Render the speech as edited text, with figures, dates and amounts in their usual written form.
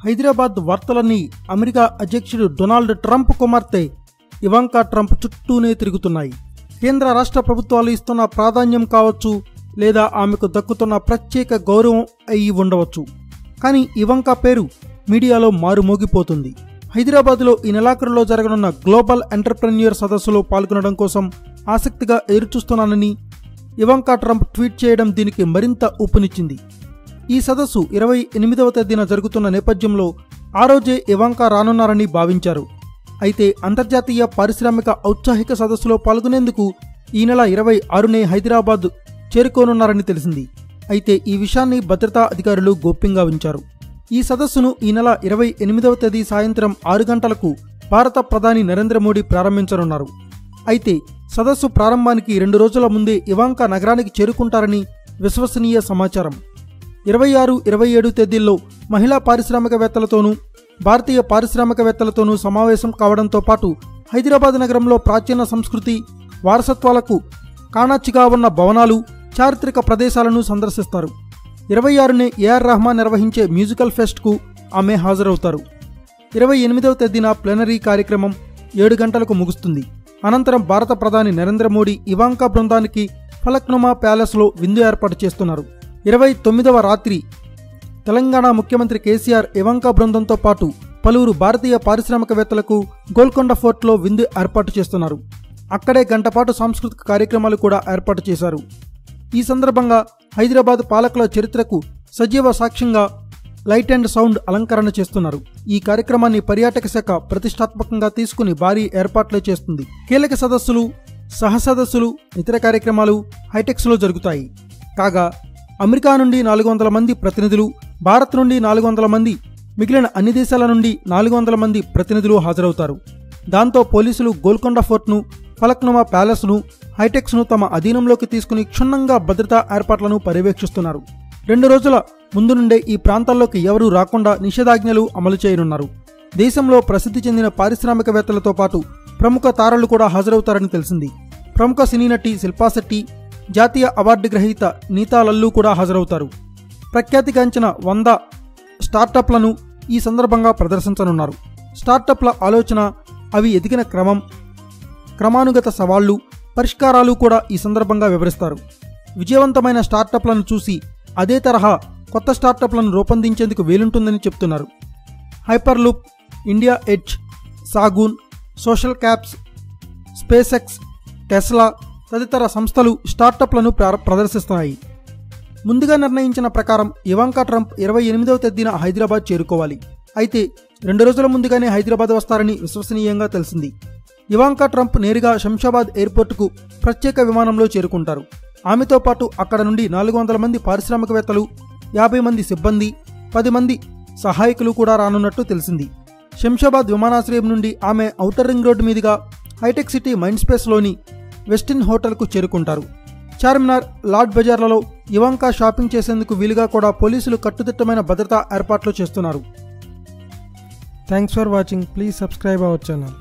Hyderabad వార్తలన్నీ America అధ్యక్షుడు Donald Trump కుమార్తె Ivanka Trump చుట్టూనే తిరుగుతున్నాయి. కేంద్ర రాష్ట్ర ప్రభుత్వాలు ఇస్తున్న ప్రాధాన్యం కావచ్చు, లేదా ఆమెకు దక్కుతున్న ప్రత్యేక గౌరవం అయి ఉండవచ్చు. కానీ ఇవాంకా పేరు మీడియాలో మారుమోగిపోతుంది. హైదరాబాద్లో ఈ నెలాఖరులో జరగనున్న గ్లోబల్ ఎంటర్ప్రెన్యూర్ సదస్సులో పాల్గొనడం కోసం ఆసక్తిగా ఎదురుచూస్తున్నానని ఇవాంకా ట్రంప్ ట్వీట్ చేయడం దీనికి మరింత ఊపునిచ్చింది. ఈ సదస్సు 28వ తేదీన జరుగుతున్న నేపథ్యంలో ఆ రోజే ఇవాంకా రానున్నారని భావించారు. అయితే అంతర్జాతీయ పారిశ్రామిక ఔత్సాహిక సదస్సులో పాల్గొనేందుకు ఈ నెల 26నే హైదరాబాద్ చేరుకోనున్నారని తెలిసింది. అయితే ఈ విషయాన్ని భద్రతా అధికారులు గోప్యంగా ఉంచారు. ఈ సదస్సును ఈ నెల 28వ తేదీ సాయంత్రం 6 గంటలకు భారత ప్రధాని నరేంద్ర మోడీ ప్రారంభించనున్నారు. అయితే సదస్సు ప్రారంభానికి 2 రోజుల ముందే ఇవాంకా నగరానికి చేరుకుంటారని విశ్వసనీయ సమాచారం. 26, 27 తేదీల్లో మహిళా పారిశ్రామికవేత్తలతోనూ భారతీయ పారిశ్రామికవేత్తలతోనూ సమావేశం కావడంతో పాటు హైదరాబాద్ నగరంలో ప్రాచీన సంస్కృతి వారసత్వాలకు కాణాచిగా ఉన్న భవనాలు, చారిత్రక ప్రదేశాలను సందర్శిస్తారు. 26నే ఏఆర్ రెహమాన్ నిర్వహించే మ్యూజికల్ ఫెస్ట్కు ఆమె హాజరవుతారు. 28వ తేదీన ప్లెనరీ కార్యక్రమం 7 గంటలకు ముగుస్తుంది. అనంతరం భారత ప్రధాని నరేంద్ర మోడీ ఇవాంకా బృందానికి ఫలక్నుమా ప్యాలెస్లో విందు ఏర్పాటు చేస్తున్నారు. 29వ రాత్రి తెలంగాణ ముఖ్యమంత్రి కేసీఆర్ ఇవాంకా బృందంతో పాటు పలువురు భారతీయ పారిశ్రామికవేత్తలకు గోల్కొండ ఫోర్ట్లో విందు ఏర్పాటు చేస్తున్నారు. అక్కడే గంటపాటు సాంస్కృతిక కార్యక్రమాలు కూడా ఏర్పాటు చేశారు. ఈ సందర్భంగా హైదరాబాద్ పాలకుల చరిత్రకు సజీవ సాక్ష్యంగా లైట్ అండ్ సౌండ్ అలంకరణ చేస్తున్నారు. ఈ కార్యక్రమాన్ని పర్యాటక శాఖ ప్రతిష్టాత్మకంగా తీసుకుని భారీ ఏర్పాట్లే చేస్తుంది. కీలక సదస్సులు, సహసదస్సులు, ఇతర కార్యక్రమాలు హైటెక్స్లో జరుగుతాయి. కాగా అమెరికా నుండి 400 మంది ప్రతినిధులు, భారత్ నుండి 400 మంది, మిగిలిన అన్ని దేశాల నుండి 400 మంది ప్రతినిధులు హాజరవుతారు. దాంతో పోలీసులు గోల్కొండ ఫోర్ట్ను, ఫలక్నుమా ప్యాలెస్ను, హైటెక్స్ను తమ అధీనంలోకి తీసుకుని క్షుణ్ణంగా భద్రతా ఏర్పాట్లను పర్యవేక్షిస్తున్నారు. 2 రోజుల ముందు నుండే ఈ ప్రాంతాల్లోకి ఎవరూ రాకుండా నిషేధాజ్ఞలు అమలు చేయనున్నారు. దేశంలో ప్రసిద్ధి చెందిన పారిశ్రామికవేత్తలతో పాటు ప్రముఖ తారలు కూడా హాజరవుతారని తెలిసింది. ప్రముఖ సినీ నటి శిల్పా శెట్టి, జాతీయ అవార్డు గ్రహీత నీతా లల్లు కూడా హాజరవుతారు. ప్రఖ్యాతిగాంచిన 100 స్టార్టప్లను ఈ సందర్భంగా ప్రదర్శించనున్నారు. స్టార్టప్ల ఆలోచన, అవి ఎదిగిన క్రమానుగత సవాళ్లు, పరిష్కారాలు కూడా ఈ సందర్భంగా వివరిస్తారు. విజయవంతమైన స్టార్టప్లను చూసి అదే తరహా కొత్త స్టార్టప్లను రూపొందించేందుకు వీలుంటుందని చెప్తున్నారు. Hyperloop, India Edge, Sagoon, Social Caps, SpaceX, Tesla తదితర సంస్థలు స్టార్టప్లను ప్రదర్శిస్తున్నాయి. ముందుగా నిర్ణయించిన ప్రకారం ఇవాంకా ట్రంప్ 28వ తేదీన హైదరాబాద్ చేరుకోవాలి. అయితే 2 రోజుల ముందుగానే హైదరాబాద్ వస్తారని విశ్వసనీయంగా తెలిసింది. ఇవాంకా ట్రంప్ నేరుగా శంషాబాద్ ఎయిర్పోర్టుకు ప్రత్యేక విమానంలో చేరుకుంటారు. ఆమెతో పాటు అక్కడ నుండి 400 మంది పారిశ్రామికవేత్తలు, 50 మంది సిబ్బంది, 10 మంది సహాయకులు కూడా రానున్నట్టు తెలిసింది. శంషాబాద్ విమానాశ్రయం నుండి ఆమె ఔటర్ రింగ్ రోడ్డు మీదుగా హైటెక్ సిటీ మైండ్ స్పేస్లోని వెస్టిన్ హోటల్కు చేరుకుంటారు. చార్మినార్, లార్డ్ బజార్లలో ఇవాంకా షాపింగ్ చేసేందుకు వీలుగా కూడా పోలీసులు కట్టుదిట్టమైన భద్రతా ఏర్పాట్లు చేస్తున్నారు. Thanks for watching. Please subscribe our channel.